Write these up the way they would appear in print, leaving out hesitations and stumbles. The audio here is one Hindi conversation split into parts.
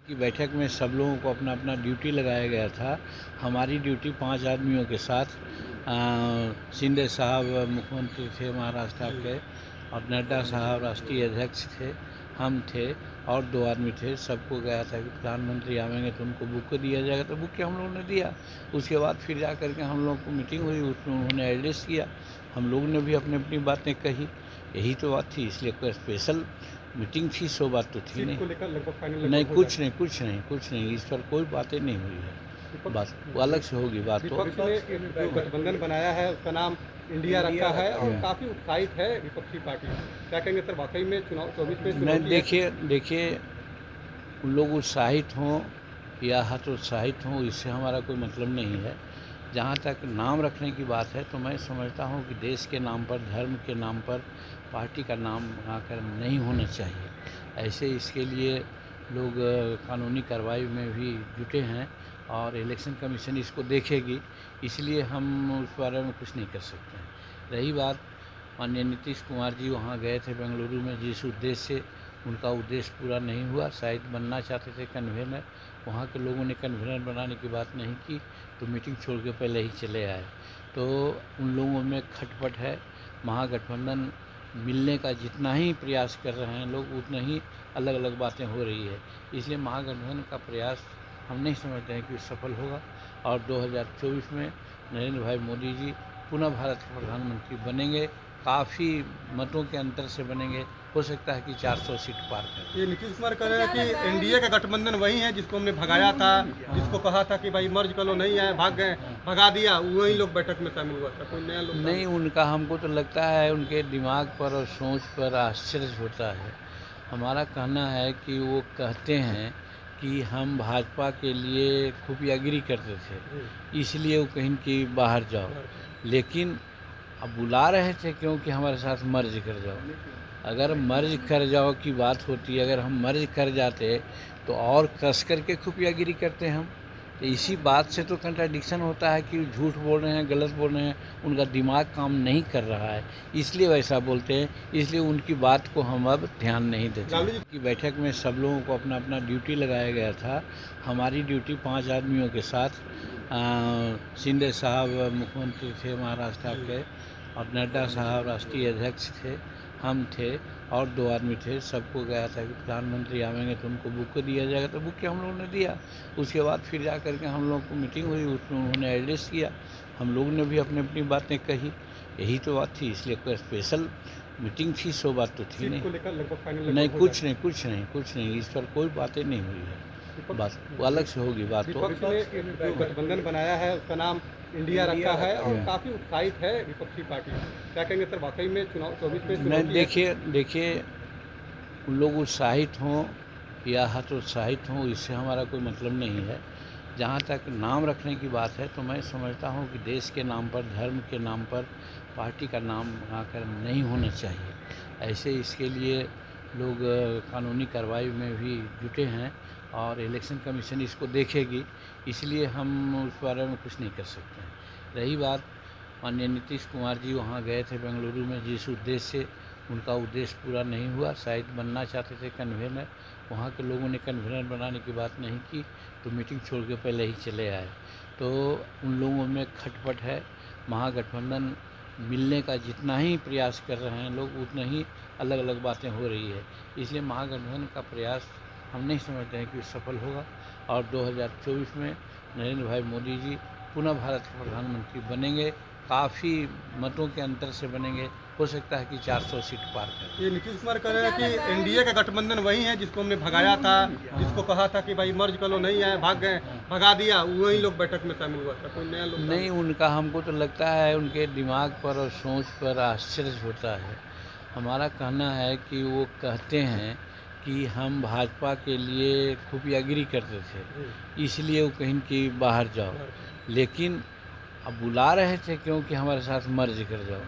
की बैठक में सब लोगों को अपना अपना ड्यूटी लगाया गया था। हमारी ड्यूटी 5 आदमियों के साथ शिंदे साहब मुख्यमंत्री थे महाराष्ट्र के, और नड्डा साहब राष्ट्रीय अध्यक्ष थे, हम थे और 2 आदमी थे। सबको गया था कि प्रधानमंत्री आवेंगे तो उनको बुक दिया जाएगा, तो बुक हम लोगों ने दिया। उसके बाद फिर जा करके हम लोगों को मीटिंग हुई, उसमें उन्होंने एड्रेस किया, हम लोगों ने भी अपनी अपनी बातें कही। यही तो बात थी, इसलिए कोई स्पेशल मीटिंग थी, सो बात तो थी नहीं। नहीं, कुछ नहीं, इस पर कोई बातें नहीं हुई है। बात वो अलग से होगी बात तो। विपक्ष ने जो गठबंधन बनाया है उसका नाम इंडिया रखा है और काफी उत्साहित है विपक्षी पार्टी। क्या कहेंगे सर, वाकई में चुनाव 24 में नहीं, देखिए उन लोग उत्साहित हों या हतोत्साहित हों, इससे हमारा कोई मतलब नहीं है। जहाँ तक नाम रखने की बात है तो मैं समझता हूँ कि देश के नाम पर, धर्म के नाम पर पार्टी का नाम बनाकर नहीं होना चाहिए। ऐसे इसके लिए लोग कानूनी कार्रवाई में भी जुटे हैं और इलेक्शन कमीशन इसको देखेगी, इसलिए हम उस बारे में कुछ नहीं कर सकते हैं। रही बात, माननीय नीतीश कुमार जी वहाँ गए थे बेंगलुरु में, जिस उद्देश्य से, उनका उद्देश्य पूरा नहीं हुआ। शायद बनना चाहते थे कन्वेनर, वहाँ के लोगों ने कन्वेनर बनाने की बात नहीं की तो मीटिंग छोड़ के पहले ही चले आए। तो उन लोगों में खटपट है। महागठबंधन मिलने का जितना ही प्रयास कर रहे हैं लोग, उतना ही अलग अलग बातें हो रही है। इसलिए महागठबंधन का प्रयास हम नहीं समझते हैं कि सफल होगा, और 2024 में नरेंद्र भाई मोदी जी पुनः भारत के प्रधानमंत्री बनेंगे। काफ़ी मतों के अंतर से बनेंगे, हो सकता है कि 400 सीट पार करें। ये नीतीश कुमार कह रहे हैं कि एनडीए का गठबंधन वही है जिसको हमने भगाया था, जिसको कहा था कि भाई मर्ज कर लो, नहीं आए, भाग गए, भगा दिया, वही लोग बैठक में शामिल हुआ था। कोई नया लोग नहीं, उनका हमको तो लगता है उनके दिमाग पर और सोच पर आश्चर्य होता है। हमारा कहना है कि वो कहते हैं कि हम भाजपा के लिए खुफियागिरी करते थे, इसलिए वो कहीं कि बाहर जाओ, लेकिन अब बुला रहे थे क्योंकि हमारे साथ मर्ज कर जाओ। अगर मर्ज कर जाओ की बात होती, अगर हम मर्ज कर जाते तो और कस करके खुफियागिरी करते हम। तो इसी बात से तो कंट्राडिक्शन होता है कि झूठ बोल रहे हैं, गलत बोल रहे हैं, उनका दिमाग काम नहीं कर रहा है, इसलिए वैसा बोलते हैं। इसलिए उनकी बात को हम अब ध्यान नहीं देते। की बैठक में सब लोगों को अपना अपना ड्यूटी लगाया गया था। हमारी ड्यूटी 5 आदमियों के साथ शिंदे साहब मुख्यमंत्री थे महाराष्ट्र के, और नड्डा साहब राष्ट्रीय अध्यक्ष थे, हम थे और 2 आदमी थे। सबको गया था कि प्रधानमंत्री आवेंगे तो उनको बुक दिया जाएगा, तो बुक हम लोगों ने दिया। उसके बाद फिर जा करके हम लोगों को मीटिंग हुई, उसमें उन्होंने एड्रेस किया, हम लोगों ने भी अपनी अपनी बातें कही। यही तो बात थी, इसलिए कोई स्पेशल मीटिंग थी, सो बात तो थी नहीं। नहीं, कुछ नहीं, इस पर कोई बातें नहीं हुई है। बात वो अलग से होगी बात तो। विपक्ष ने जो गठबंधन बनाया है उसका नाम इंडिया रखा है और काफी उत्साहित है विपक्षी पार्टी। क्या कहेंगे सर, वाकई में चुनाव 24 में नहीं, देखिए उन लोग उत्साहित हों या हतोत्साहित हों, इससे हमारा कोई मतलब नहीं है। जहाँ तक नाम रखने की बात है तो मैं समझता हूँ कि देश के नाम पर, धर्म के नाम पर पार्टी का नाम बनाकर नहीं होना चाहिए। ऐसे इसके लिए लोग कानूनी कार्रवाई में भी जुटे हैं और इलेक्शन कमीशन इसको देखेगी, इसलिए हम उस बारे में कुछ नहीं कर सकते हैं। रही बात, माननीय नीतीश कुमार जी वहाँ गए थे बेंगलुरु में, जिस उद्देश्य से, उनका उद्देश्य पूरा नहीं हुआ। शायद बनना चाहते थे कन्वेनर, वहाँ के लोगों ने कन्वेनर बनाने की बात नहीं की तो मीटिंग छोड़ के पहले ही चले आए। तो उन लोगों में खटपट है। महागठबंधन मिलने का जितना ही प्रयास कर रहे हैं लोग, उतना ही अलग अलग बातें हो रही है। इसलिए महागठबंधन का प्रयास हम नहीं समझते हैं कि सफल होगा, और 2024 में नरेंद्र भाई मोदी जी पुनः भारत के प्रधानमंत्री बनेंगे। काफ़ी मतों के अंतर से बनेंगे, हो सकता है कि 400 सीट पार करें। ये नीतीश कुमार कह रहे हैं कि एनडीए का गठबंधन वही है जिसको हमने भगाया था, जिसको कहा था कि भाई मर्ज कर लो, नहीं आए, भाग गए, भगा दिया, वही लोग बैठक में शामिल हुआ था। कोई नया लोग नहीं, उनका हमको तो लगता है उनके दिमाग पर और सोच पर आश्चर्य होता है। हमारा कहना है कि वो कहते हैं कि हम भाजपा के लिए खुफियागिरी करते थे, इसलिए वो कहीं कि बाहर जाओ, लेकिन अब बुला रहे थे क्योंकि हमारे साथ मर्ज कर जाओ।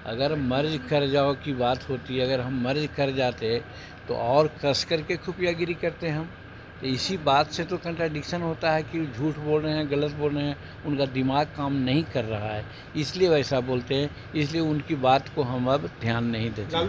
अगर मर्ज कर जाओ की बात होती, अगर हम मर्ज कर जाते तो और कस करके खुफियागिरी करते हम। तो इसी बात से तो कंट्राडिक्शन होता है कि झूठ बोल रहे हैं, गलत बोल रहे हैं, उनका दिमाग काम नहीं कर रहा है, इसलिए वैसा बोलते हैं। इसलिए उनकी बात को हम अब ध्यान नहीं देते।